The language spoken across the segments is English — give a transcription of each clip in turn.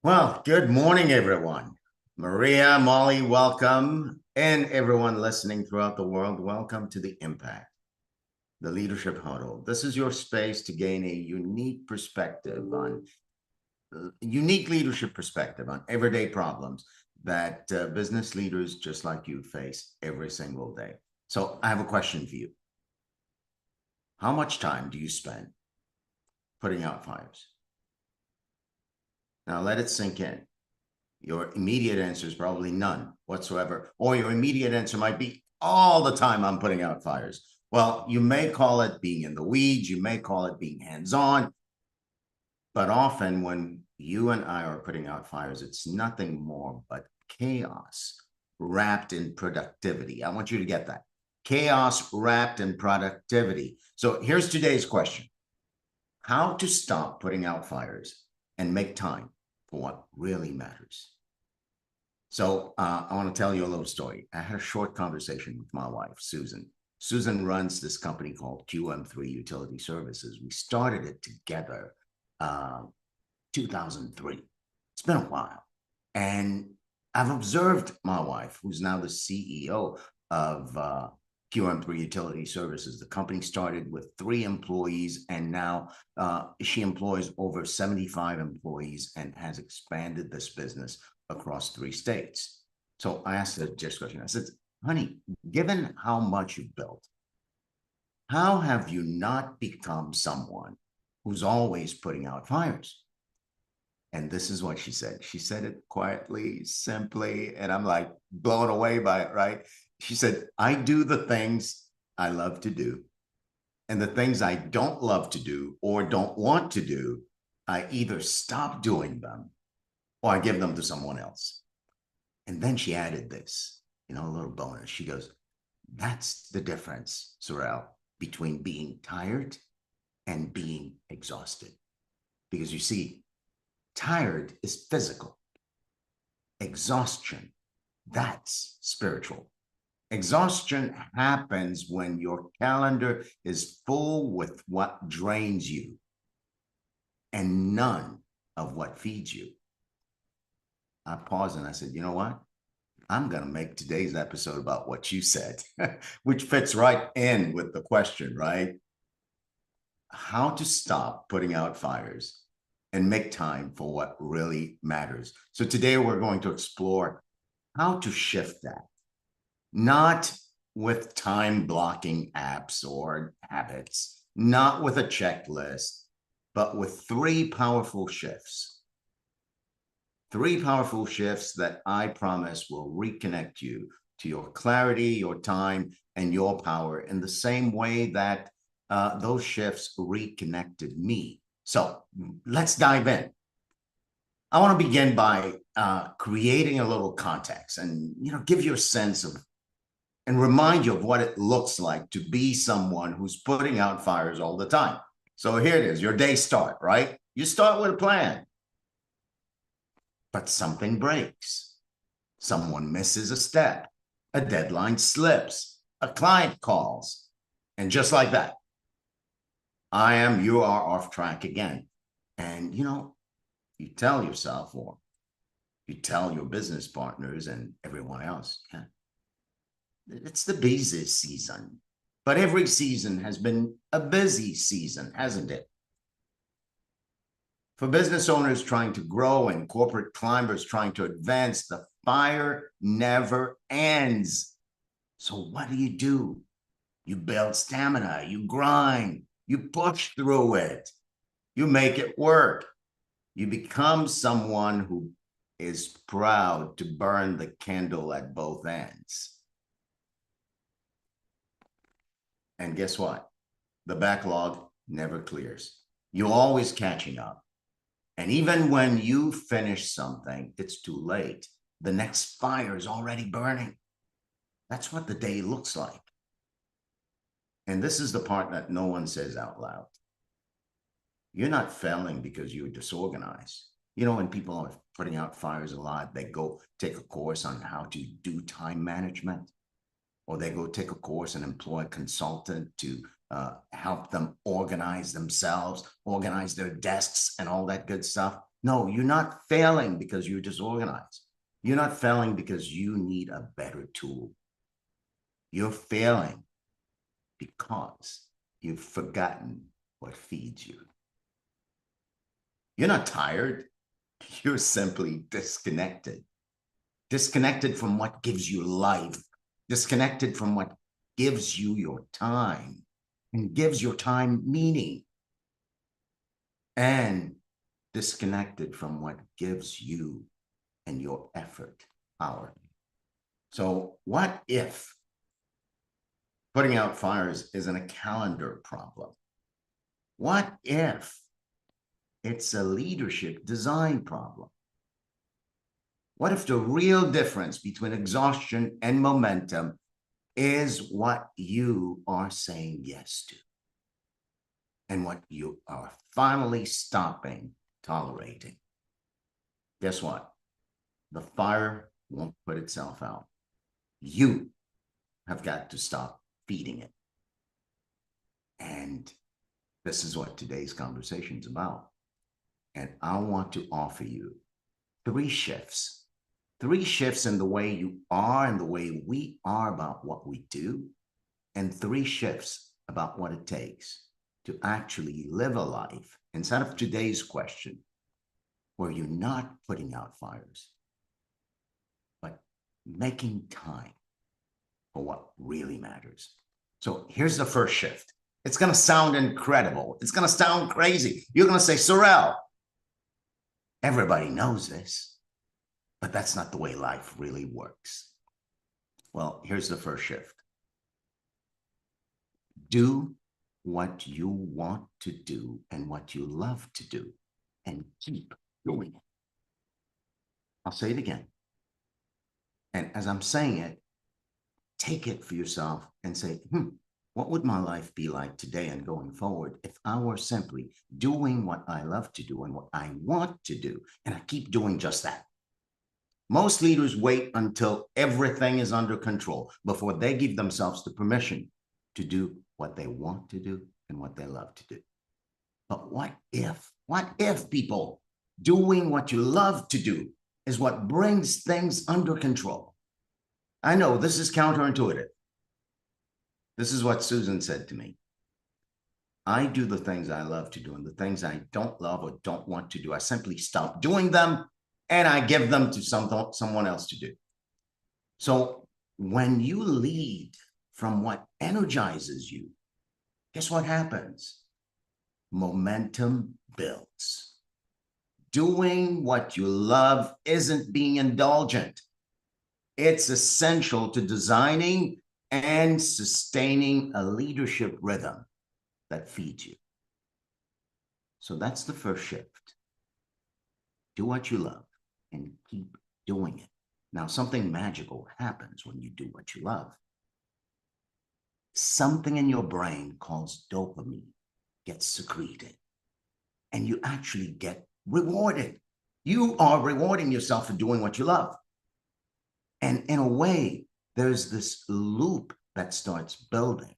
Well, good morning, everyone. Maria, Molly, welcome. And everyone listening throughout the world, welcome to the Impact, the Leadership Huddle. This is your space to gain a unique leadership perspective on everyday problems that business leaders just like you face every single day. So I have a question for you. How much time do you spend putting out fires? Now let it sink in. Your immediate answer is probably none whatsoever, or your immediate answer might be all the time I'm putting out fires. Well, you may call it being in the weeds, you may call it being hands-on, but often when you and I are putting out fires, it's nothing more but chaos wrapped in productivity. I want you to get that. Chaos wrapped in productivity. So here's today's question. How to stop putting out fires and make time for what really matters. So I want to tell you a little story. I had a short conversation with my wife, Susan. Susan runs this company called QM3 Utility Services. We started it together 2003. It's been a while. And I've observed my wife, who's now the CEO of QM3 Utility Services. The company started with 3 employees, and now she employs over 75 employees and has expanded this business across 3 states. So I asked her just a question. I said, honey, given how much you've built, how have you not become someone who's always putting out fires? And this is what she said. She said it quietly, simply, and I'm like blown away by it, right? She said, I do the things I love to do. And the things I don't love to do or don't want to do, I either stop doing them or I give them to someone else. And then she added this, a little bonus. She goes, that's the difference, Sorrel, between being tired and being exhausted. Because you see, tired is physical. Exhaustion, that's spiritual. Exhaustion happens when your calendar is full with what drains you and none of what feeds you. I paused and I said, you know what? I'm going to make today's episode about what you said, which fits right in with the question, right? How to stop putting out fires and make time for what really matters. So today we're going to explore how to shift that, not with time blocking apps or habits, not with a checklist, but with 3 powerful shifts. 3 powerful shifts that I promise will reconnect you to your clarity, your time, and your power in the same way that those shifts reconnected me. So let's dive in. I want to begin by creating a little context and give you a sense of and remind you of what it looks like to be someone who's putting out fires all the time. So here it is, your day start, right? You start with a plan, but something breaks. Someone misses a step, a deadline slips, a client calls, and just like that, you are off track again. And you tell yourself, or you tell your business partners and everyone else, yeah, it's the busy season. But every season has been a busy season, hasn't it? For business owners trying to grow and corporate climbers trying to advance, the fire never ends. So what do? You build stamina, you grind, you push through it, you make it work. You become someone who is proud to burn the candle at both ends. And guess what? The backlog never clears. You're always catching up. And even when you finish something, it's too late. The next fire is already burning. That's what the day looks like. And this is the part that no one says out loud. You're not failing because you're disorganized. When people are putting out fires a lot, they go take a course on how to do time management, or they go take a course and employ a consultant to help them organize themselves, organize their desks and all that good stuff. No, you're not failing because you're disorganized. You're not failing because you need a better tool. You're failing because you've forgotten what feeds you. You're not tired. You're simply disconnected. Disconnected from what gives you life. Disconnected from what gives you your time and gives your time meaning. And disconnected from what gives you and your effort power. So what if putting out fires isn't a calendar problem? What if it's a leadership design problem? What if the real difference between exhaustion and momentum is what you are saying yes to and what you are finally stopping tolerating? Guess what? The fire won't put itself out. You have got to stop feeding it. And this is what today's conversation is about. And I want to offer you 3 shifts in the way you are and the way we are about what we do, and 3 shifts about what it takes to actually live a life instead of today's question, where you're not putting out fires, but making time for what really matters. So here's the first shift. It's going to sound incredible. It's going to sound crazy. You're going to say, Sorrel, everybody knows this, but that's not the way life really works. Well, here's the first shift. Do what you want to do and what you love to do, and keep doing it. I'll say it again. And as I'm saying it, take it for yourself and say, what would my life be like today and going forward if I were simply doing what I love to do and what I want to do, and I keep doing just that? Most leaders wait until everything is under control before they give themselves the permission to do what they want to do and what they love to do. But what if people, doing what you love to do is what brings things under control? I know this is counterintuitive. This is what Susan said to me. I do the things I love to do, and the things I don't love or don't want to do, I simply stop doing them and I give them to someone else to do. So when you lead from what energizes you, guess what happens? Momentum builds. Doing what you love isn't being indulgent. It's essential to designing and sustaining a leadership rhythm that feeds you. So that's the first shift. Do what you love and keep doing it. Now, something magical happens when you do what you love. Something in your brain called dopamine gets secreted, and you actually get rewarded. You are rewarding yourself for doing what you love. And in a way, there's this loop that starts building.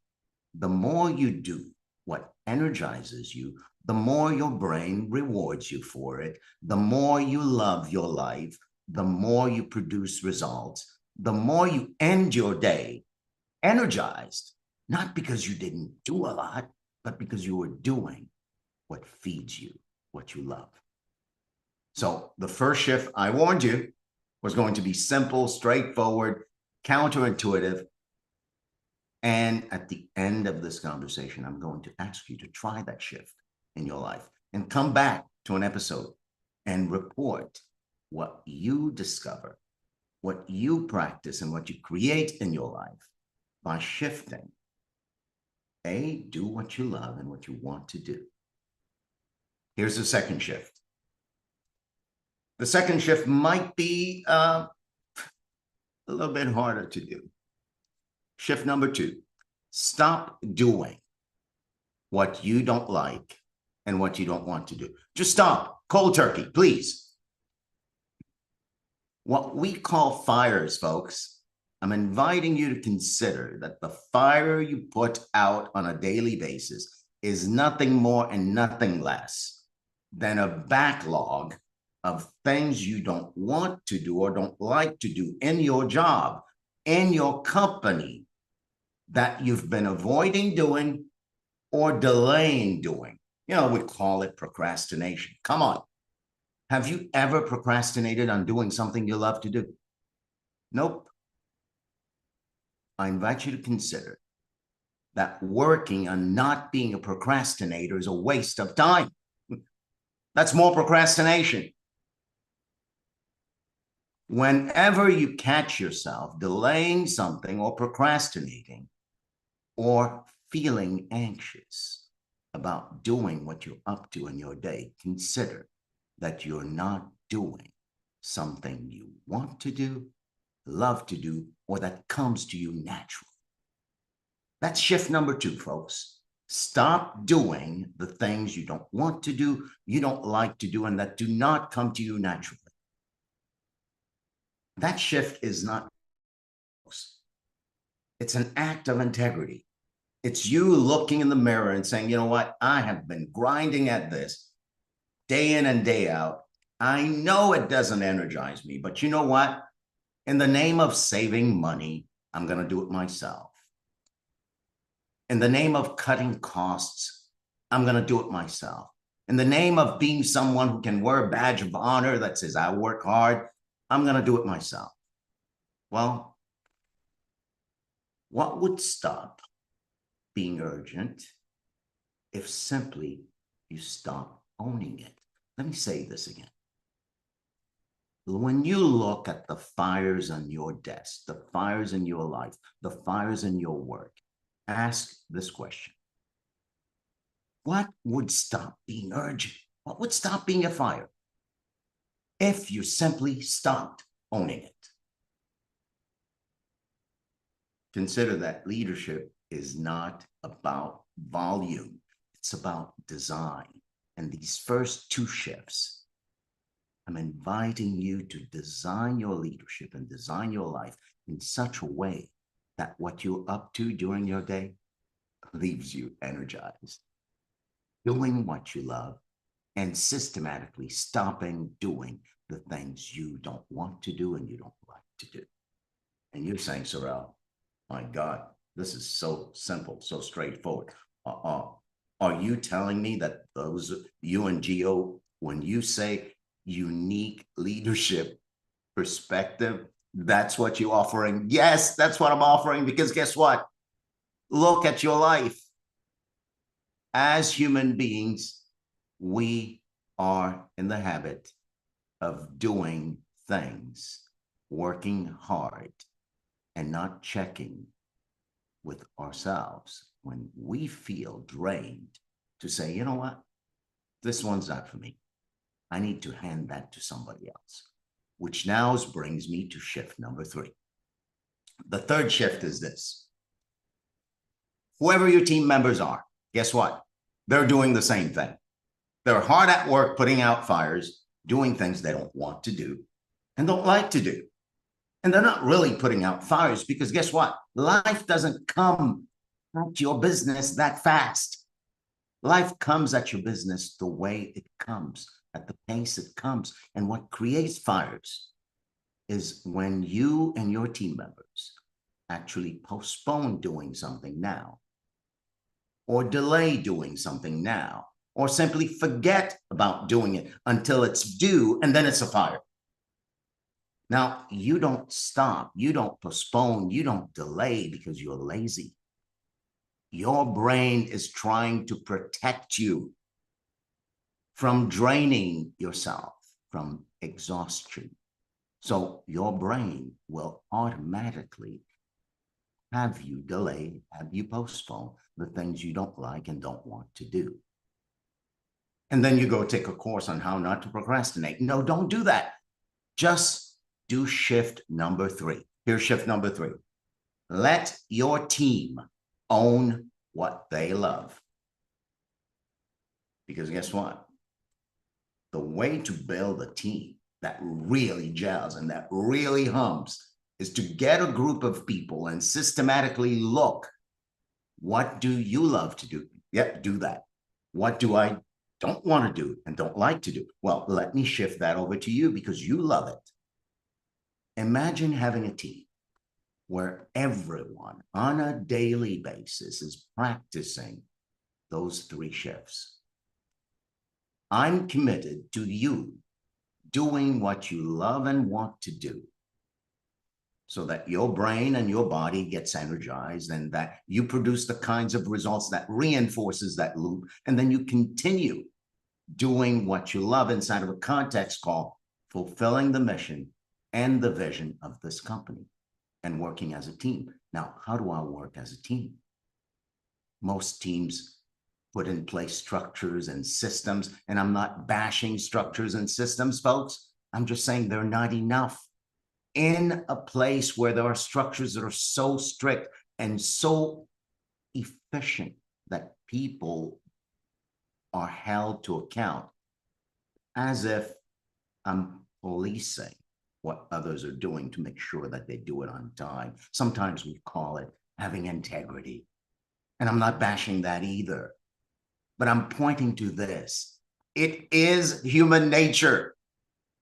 The more you do what energizes you, the more your brain rewards you for it. The more you love your life, the more you produce results, the more you end your day energized, not because you didn't do a lot, but because you were doing what feeds you, what you love. So the first shift, I warned you, was going to be simple, straightforward, counterintuitive. And at the end of this conversation, I'm going to ask you to try that shift in your life and come back to an episode and report what you discover, what you practice, and what you create in your life by shifting. Do what you love and what you want to do. Here's the second shift. The second shift might be a little bit harder to do. Shift number 2, stop doing what you don't like and what you don't want to do. Just stop. Cold turkey, please. What we call fires, folks, I'm inviting you to consider that the fire you put out on a daily basis is nothing more and nothing less than a backlog of things you don't want to do or don't like to do in your job, in your company, that you've been avoiding doing or delaying doing. You know, we call it procrastination. Come on. Have you ever procrastinated on doing something you love to do? Nope. I invite you to consider that working on not being a procrastinator is a waste of time. That's more procrastination. Whenever you catch yourself delaying something or procrastinating or feeling anxious about doing what you're up to in your day, consider that you're not doing something you want to do, love to do, or that comes to you naturally. That's shift number 2, folks. Stop doing the things you don't want to do, you don't like to do, and that do not come to you naturally. That shift is not, it's an act of integrity. It's you looking in the mirror and saying, you know what? I have been grinding at this day in and day out. I know it doesn't energize me, but you know what? In the name of saving money, I'm going to do it myself. In the name of cutting costs, I'm going to do it myself. In the name of being someone who can wear a badge of honor that says, I work hard, I'm going to do it myself. Well, what would stop being urgent if simply you stop owning it? Let me say this again. When you look at the fires on your desk, the fires in your life, the fires in your work, ask this question. What would stop being urgent? What would stop being a fire if you simply stopped owning it? Consider that leadership is not about volume. It's about design. And these first 2 shifts, I'm inviting you to design your leadership and design your life in such a way that what you're up to during your day leaves you energized, doing what you love, and systematically stopping doing the things you don't want to do and you don't like to do. And you're saying, Sorrel, my God, this is so simple, so straightforward. Are you telling me that those, you and Gio, when you say unique leadership perspective, that's what you're offering? Yes, that's what I'm offering, because guess what? Look at your life. As human beings, we are in the habit of doing things, working hard, and not checking with ourselves when we feel drained to say, you know what? This one's not for me. I need to hand that to somebody else, which now brings me to shift number 3. The third shift is this. Whoever your team members are, guess what? They're doing the same thing. They're hard at work, putting out fires, doing things they don't want to do and don't like to do. And they're not really putting out fires because guess what? Life doesn't come at your business that fast. Life comes at your business the way it comes, at the pace it comes. And what creates fires is when you and your team members actually postpone doing something now, or delay doing something now, or simply forget about doing it until it's due, and then it's a fire. Now, you don't stop, you don't postpone, you don't delay because you're lazy. Your brain is trying to protect you from draining yourself, from exhaustion. So your brain will automatically have you delay, have you postpone the things you don't like and don't want to do. And then you go take a course on how not to procrastinate. No, don't do that. Just do shift number 3. Here's shift number 3. Let your team own what they love. Because guess what? The way to build a team that really gels and that really hums is to get a group of people and systematically look, what do you love to do? Yep, do that. What do I don't want to do and don't like to do. Well, let me shift that over to you because you love it. Imagine having a team where everyone on a daily basis is practicing those 3 shifts. I'm committed to you doing what you love and want to do so that your brain and your body gets energized and that you produce the kinds of results that reinforces that loop. And then you continue doing what you love inside of a context called fulfilling the mission and the vision of this company and working as a team. Now, how do I work as a team? Most teams put in place structures and systems, and I'm not bashing structures and systems, folks. I'm just saying they're not enough. In a place where there are structures that are so strict and so efficient that people are held to account as if I'm policing what others are doing to make sure that they do it on time. Sometimes we call it having integrity. And I'm not bashing that either. But I'm pointing to this. It is human nature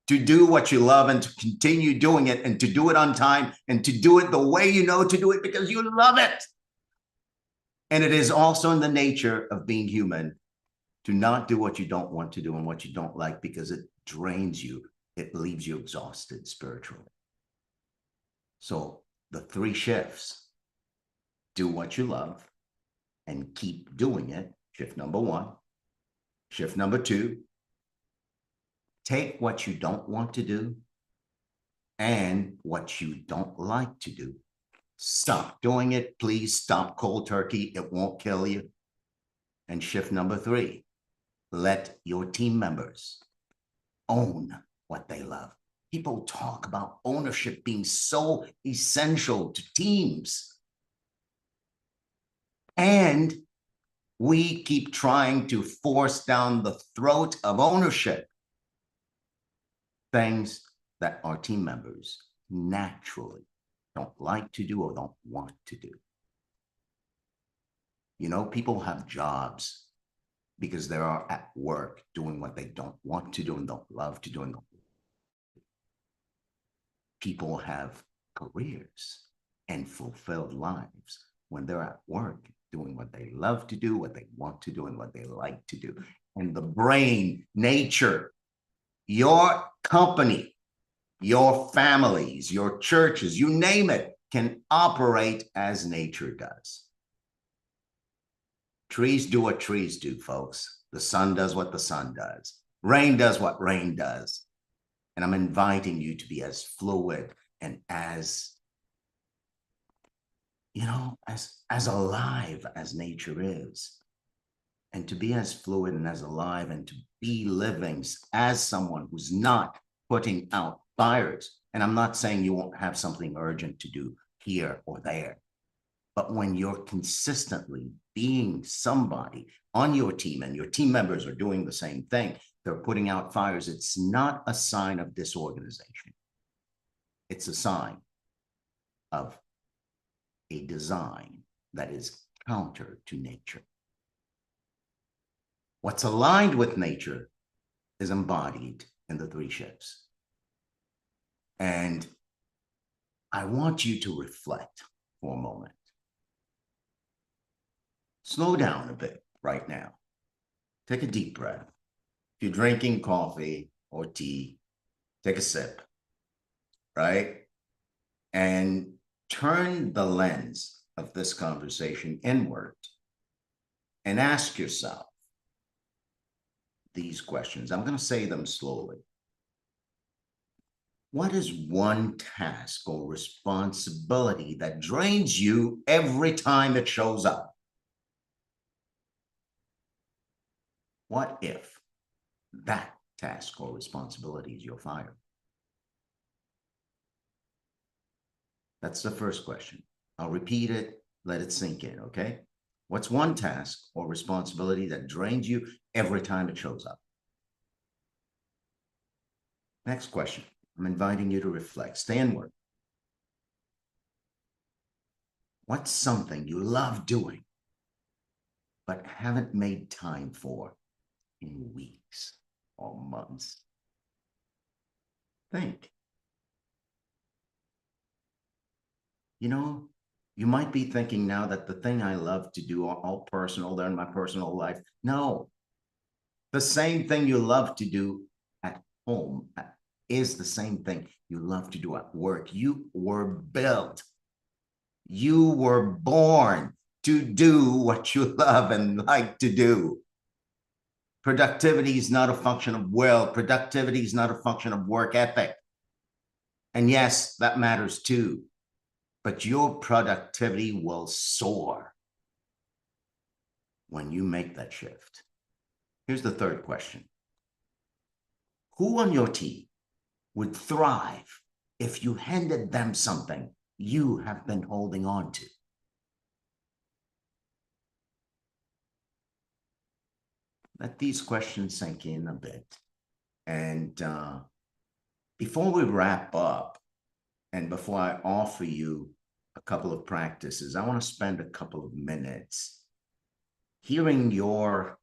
to do what you love and to continue doing it and to do it on time and to do it the way you know to do it because you love it. And it is also in the nature of being human to not do what you don't want to do and what you don't like because it drains you. It leaves you exhausted spiritually. So the 3 shifts, do what you love and keep doing it. Shift number 1. Shift number 2, take what you don't want to do and what you don't like to do. Stop doing it. Please stop cold turkey. It won't kill you. And shift number 3, let your team members own what they love. People talk about ownership being so essential to teams. And we keep trying to force down the throat of ownership things that our team members naturally don't like to do or don't want to do. You know, people have jobs because they are at work doing what they don't want to do and don't love to do. And people have careers and fulfilled lives when they're at work doing what they love to do, what they want to do, and what they like to do. And the brain, nature, your company, your families, your churches, you name it, can operate as nature does. Trees do what trees do, folks. The sun does what the sun does. Rain does what rain does. And I'm inviting you to be as fluid and as, you know, as alive as nature is. And to be as fluid and as alive and to be living as someone who's not putting out fires. And I'm not saying you won't have something urgent to do here or there. But when you're consistently being somebody on your team and your team members are doing the same thing, they're putting out fires, it's not a sign of disorganization. It's a sign of a design that is counter to nature. What's aligned with nature is embodied in the 3 shifts. And I want you to reflect for a moment. Slow down a bit right now. Take a deep breath. If you're drinking coffee or tea, take a sip, right? And turn the lens of this conversation inward and ask yourself these questions. I'm going to say them slowly. What is one task or responsibility that drains you every time it shows up? What if that task or responsibility is your fire? That's the first question. I'll repeat it, let it sink in, okay? What's one task or responsibility that drains you every time it shows up? Next question. I'm inviting you to reflect. Stay inward. What's something you love doing but haven't made time for? in weeks or months. Think. You know, you might be thinking now that the thing I love to do are all personal, they're in my personal life. No, the same thing you love to do at home is the same thing you love to do at work. You were built, you were born to do what you love and like to do. Productivity is not a function of will. Productivity is not a function of work ethic. And yes, that matters too. But your productivity will soar when you make that shift. Here's the third question. Who on your team would thrive if you handed them something you have been holding on to? Let these questions sink in a bit. And before we wrap up, and before I offer you a couple of practices, I want to spend a couple of minutes hearing your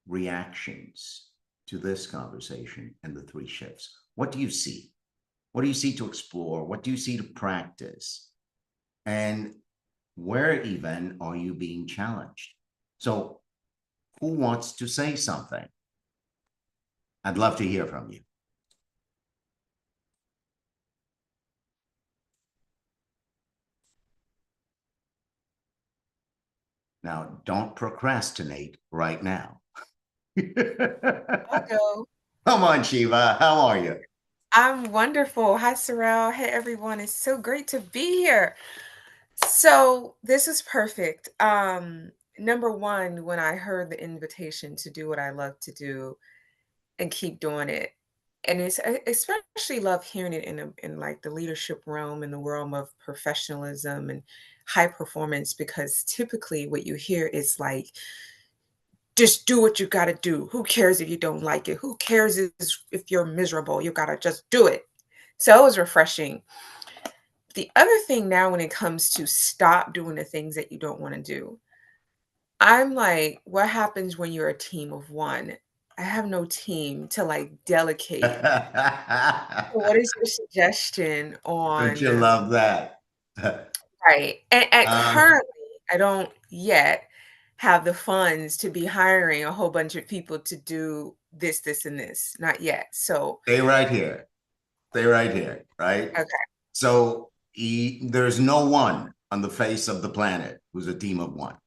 reactions to this conversation and the three shifts. What do you see? What do you see to explore? What do you see to practice? And where even are you being challenged? So, who wants to say something? I'd love to hear from you. Now, don't procrastinate right now. I'll go. Come on, Shiva. How are you? I'm wonderful. Hi, Sorrel. Hey, everyone. It's so great to be here. So this is perfect. Number one, when I heard the invitation to do what I love to do and keep doing it, and I especially love hearing it in like the leadership realm, in the realm of professionalism and high performance, because typically what you hear is like, just do what you gotta do. Who cares if you don't like it? Who cares if you're miserable? You gotta just do it. So it was refreshing. The other thing now when it comes to stop doing the things that you don't wanna do, I'm like, what happens when you're a team of 1? I have no team to, like, delegate. So what is your suggestion Don't you on love that? right, and Um, currently, I don't yet have the funds to be hiring a whole bunch of people to do this, this, and this, not yet. So, Stay right here. Stay right here, right? okay, So there's no one on the face of the planet who's a team of one,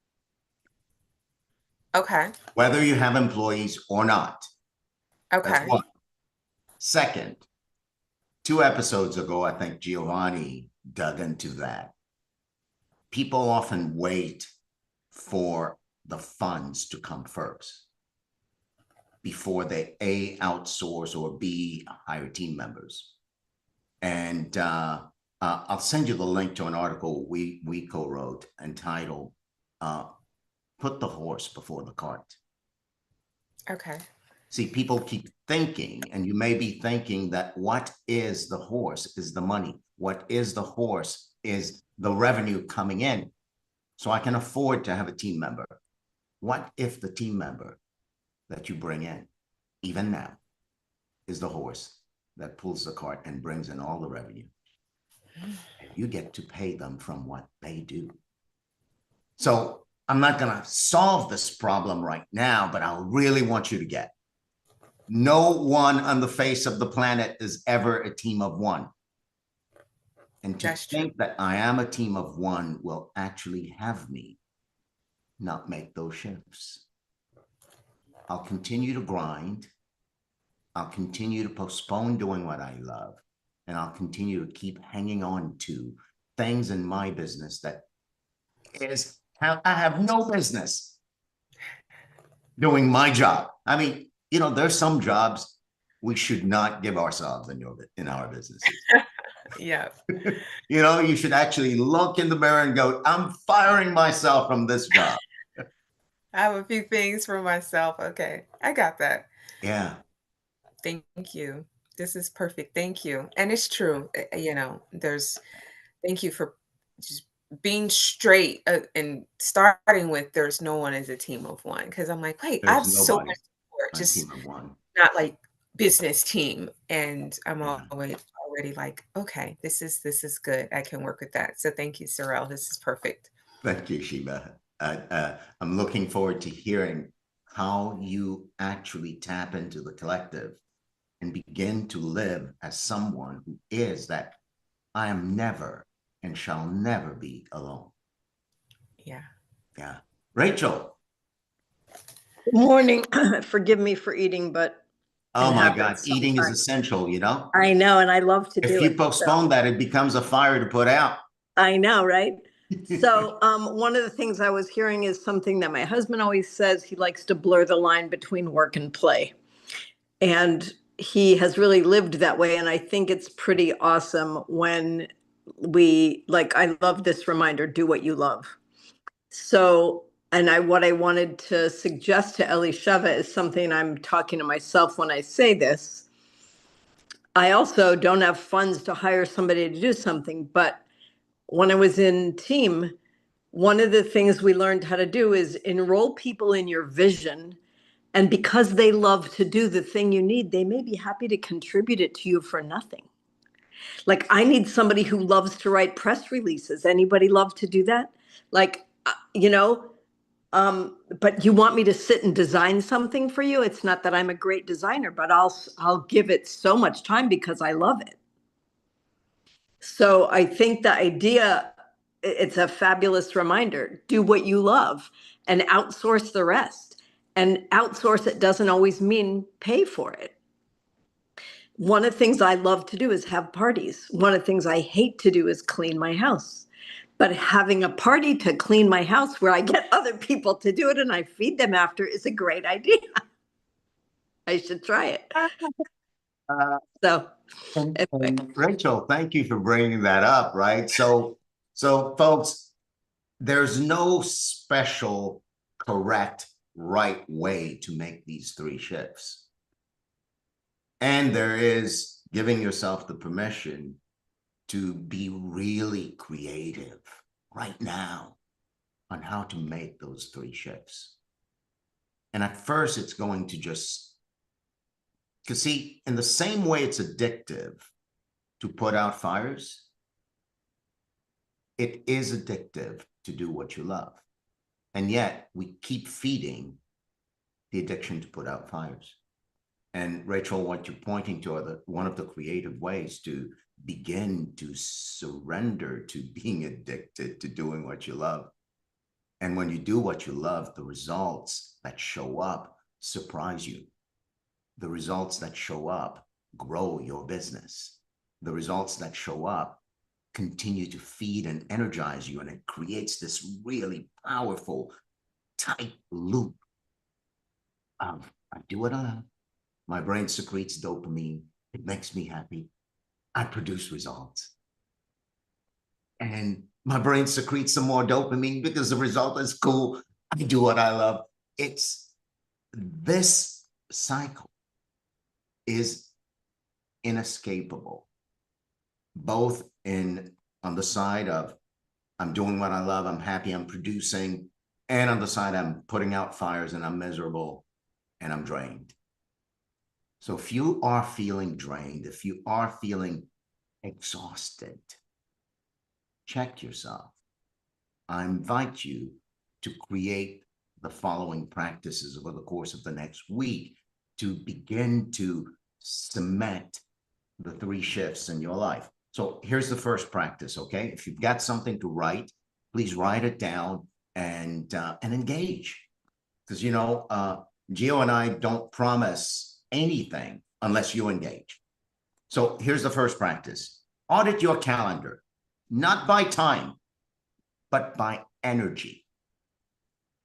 okay, whether you have employees or not. That's okay, one. Second, 2 episodes ago, I think Giovanni dug into that. People often wait for the funds to come first before they A, outsource or B, hire team members. And I'll send you the link to an article we co-wrote entitled uh, "Put the Horse Before the Cart." okay. See, people keep thinking, and you may be thinking that what is the horse is the money. What is the horse is the revenue coming in. So I can afford to have a team member. What if the team member that you bring in, even now, is the horse that pulls the cart and brings in all the revenue? And you get to pay them from what they do. So I'm not going to solve this problem right now, but I really want you to get no one on the face of the planet is ever a team of one. And to That's true. think that I am a team of one will actually have me not make those shifts. I'll continue to grind. I'll continue to postpone doing what I love. And I'll continue to keep hanging on to things in my business that is, I have no business doing my job. I mean, there's some jobs we should not give ourselves in our businesses. Yeah. You should actually look in the mirror and go, I'm firing myself from this job. I have a few things for myself. Okay. I got that. Yeah. Thank you. This is perfect. Thank you. And it's true. There's thank you for just being straight, and starting with there's no one is a team of one, because I'm like, wait, I have There's so nobody much support, on just team of one. not like business team. And I'm Yeah. always already like, okay, this is good. I can work with that. So thank you, Sorrel. This is perfect. Thank you, Sheba. I'm looking forward to hearing how you actually tap into the collective and begin to live as someone who is that I am never and shall never be alone. Yeah. Yeah. Rachel. Morning. Forgive me for eating, but Oh it my God. happens Eating is sometimes. essential, you know? I know, and I love to If do you it. So postpone that, it becomes a fire to put out. I know, right? So one of the things I was hearing is something that my husband always says. He likes to blur the line between work and play. And he has really lived that way. And I think it's pretty awesome when I love this reminder, do what you love. So, what I wanted to suggest to Elisheva is something I'm talking to myself when I say this. I also don't have funds to hire somebody to do something, but when I was in team, one of the things we learned how to do is enroll people in your vision. And because they love to do the thing you need, they may be happy to contribute it to you for nothing. Like, I need somebody who loves to write press releases. Anybody love to do that? Like, but you want me to sit and design something for you? It's not that I'm a great designer, but I'll give it so much time because I love it. So I think the idea, it's a fabulous reminder. Do what you love and outsource the rest. And outsource it doesn't always mean pay for it. One of the things I love to do is have parties. One of the things I hate to do is clean my house. But having a party to clean my house where I get other people to do it and I feed them after is a great idea. I should try it. Uh, So and anyway. Rachel, thank you for bringing that up, right? So folks, there's no special, correct, right way to make these three shifts. And there is giving yourself the permission to be really creative right now on how to make those three shifts. And at first, it's going to just, because see, in the same way it's addictive to put out fires, it is addictive to do what you love. And yet we keep feeding the addiction to put out fires. And Rachel, what you're pointing to are one of the creative ways to begin to surrender to being addicted to doing what you love. And when you do what you love, the results that show up surprise you. The results that show up grow your business. The results that show up continue to feed and energize you, and it creates this really powerful, tight loop of I do what I love. My brain secretes dopamine. It makes me happy. I produce results. And my brain secretes some more dopamine because the result is cool. I do what I love. It's this cycle is inescapable, both in on the side of I'm doing what I love, I'm happy, I'm producing, and on the side I'm putting out fires and I'm miserable and I'm drained. So if you are feeling drained, if you are feeling exhausted, check yourself. I invite you to create the following practices over the course of the next week to begin to cement the three shifts in your life. So here's the first practice, okay? If you've got something to write, please write it down and engage. Because, Gio and I don't promise anything unless you engage. So here's the first practice. Audit your calendar, not by time, but by energy.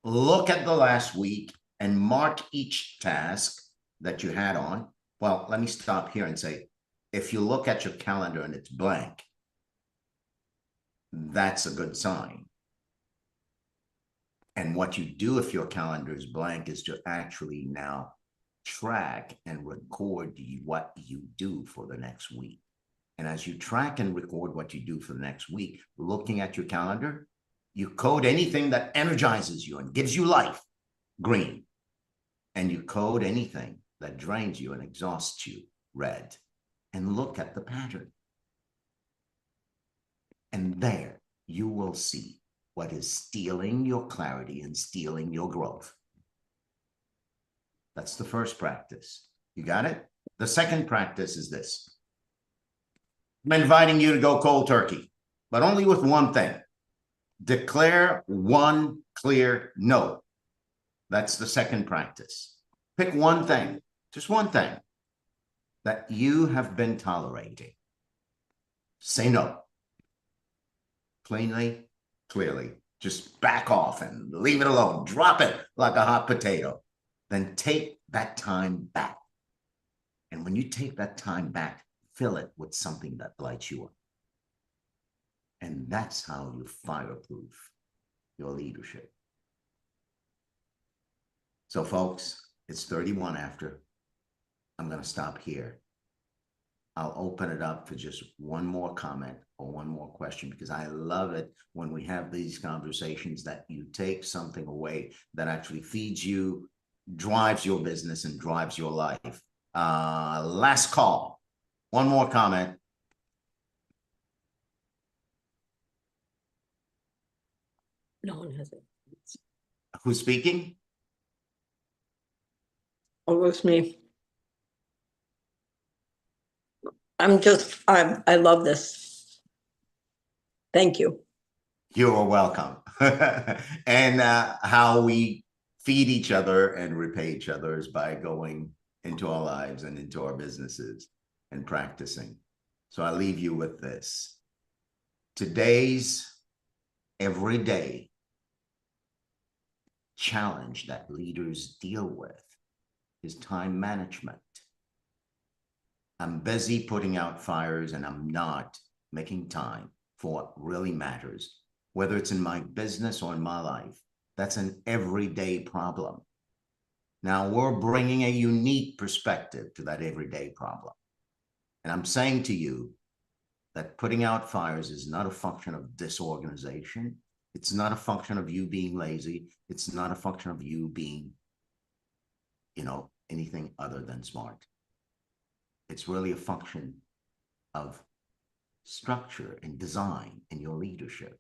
Look at the last week and mark each task that you had on. Well, let me stop here and say, if you look at your calendar and it's blank, that's a good sign. And what you do if your calendar is blank is to actually now track and record what you do for the next week. And as you track and record what you do for the next week, looking at your calendar, you code anything that energizes you and gives you life, green. And you code anything that drains you and exhausts you, red. And look at the pattern. And there you will see what is stealing your clarity and stealing your growth. That's the first practice. You got it? The second practice is this. I'm inviting you to go cold turkey, but only with one thing. Declare one clear no. That's the second practice. Pick one thing, just one thing, that you have been tolerating. Say no. Plainly, clearly. Just back off and leave it alone. Drop it like a hot potato. Then take that time back. And when you take that time back, fill it with something that lights you up. And that's how you fireproof your leadership. So folks, it's 31 after. I'm going to stop here. I'll open it up for just one more comment or one more question, because I love it when we have these conversations that you take something away that actually feeds you, drives your business, and drives your life. Last call. One more comment. No one has it. Who's speaking? Oh, it was me. I love this. Thank you. You're welcome. And how we feed each other and repay each other is by going into our lives and into our businesses and practicing. So I leave you with this. Today's everyday challenge that leaders deal with is time management. I'm busy putting out fires and I'm not making time for what really matters, whether it's in my business or in my life. That's an everyday problem. Now we're bringing a unique perspective to that everyday problem. And I'm saying to you that putting out fires is not a function of disorganization. It's not a function of you being lazy. It's not a function of you being, anything other than smart. It's really a function of structure and design in your leadership.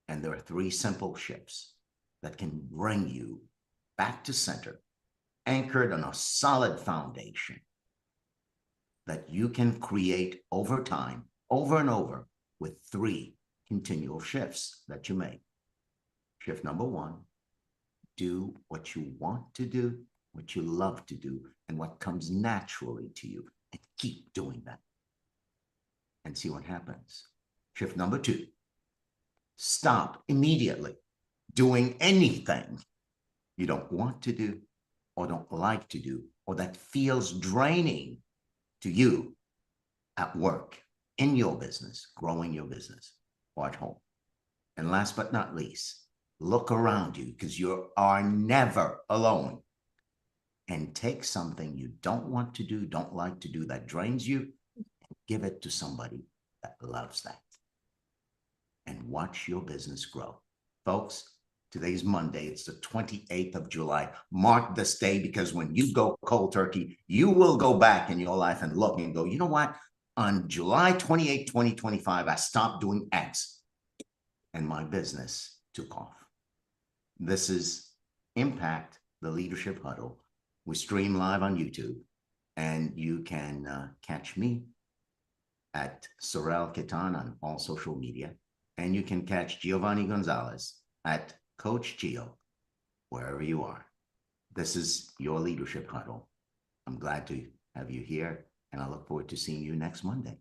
And there are 3 simple shifts that can bring you back to center, anchored on a solid foundation that you can create over time, over and over, with 3 continual shifts that you make. Shift number 1, do what you want to do, what you love to do, and what comes naturally to you, and keep doing that and see what happens. Shift number 2, stop immediately doing anything you don't want to do or don't like to do, or that feels draining to you at work, in your business, growing your business, or at home. And last but not least, look around you, because you are never alone. And take something you don't want to do, don't like to do, that drains you, and give it to somebody that loves that. And watch your business grow. Folks, today's Monday. It's the 28th of July. Mark this day, because when you go cold turkey, you will go back in your life and look and go, you know what? On July 28, 2025, I stopped doing X and my business took off. This is Impact, the Leadership Huddle. We stream live on YouTube, and you can catch me at Sorel Ketan on all social media. And you can catch Giovanni Gonzalez at Coach Gio, wherever you are. This is your Leadership Huddle. I'm glad to have you here, and I look forward to seeing you next Monday.